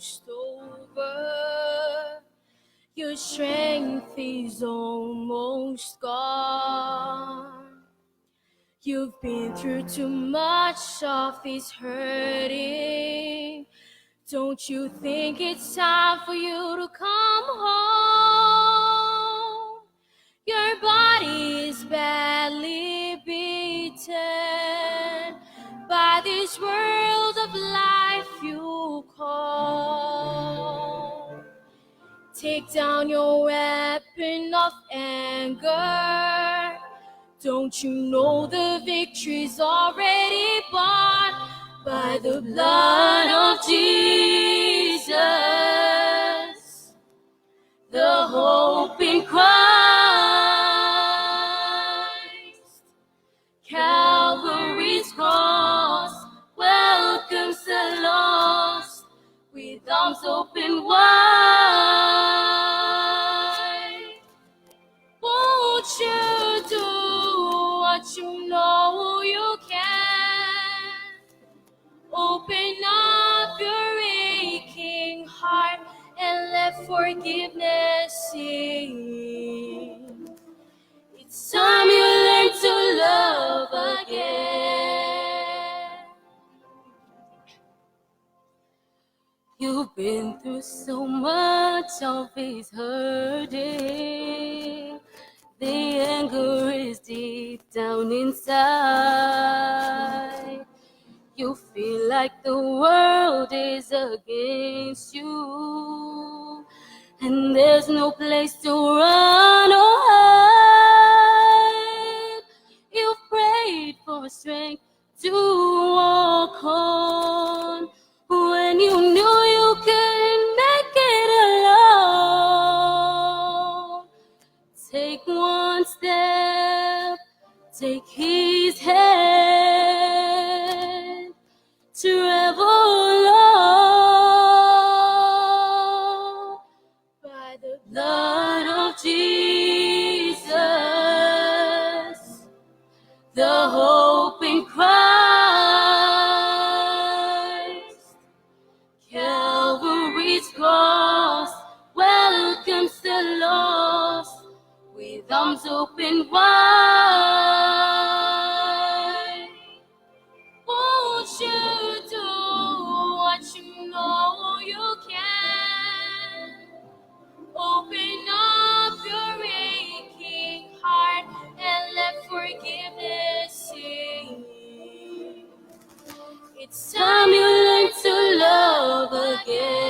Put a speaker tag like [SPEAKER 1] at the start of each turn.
[SPEAKER 1] almost over. Your strength is almost gone. You've been through too much of this hurting. Don't you think it's time for you to come home? Your body is badly beaten by this world of life you call. Take down your weapon of anger. Don't you know the victory's already won by the blood of Jesus? The hope in Christ. Calvary's cross welcomes the lost with arms open wide. Won't you do what you know you can? Open up your aching heart and let forgiveness in. It's time you learn to love again. You've been through so much of his hurting. The anger is deep down inside. You feel like the world is against you, and there's no place to run or hide. You prayed for strength to walk on when you knew you couldn't make it alone. Take one step, take his hand, travel on by the blood of Jesus, the hope in Christ. Calvary's cross welcomes the lost with arms open wide. Won't you do what you know you can? Open up your aching heart and let forgiveness in. It's time you learn to love again.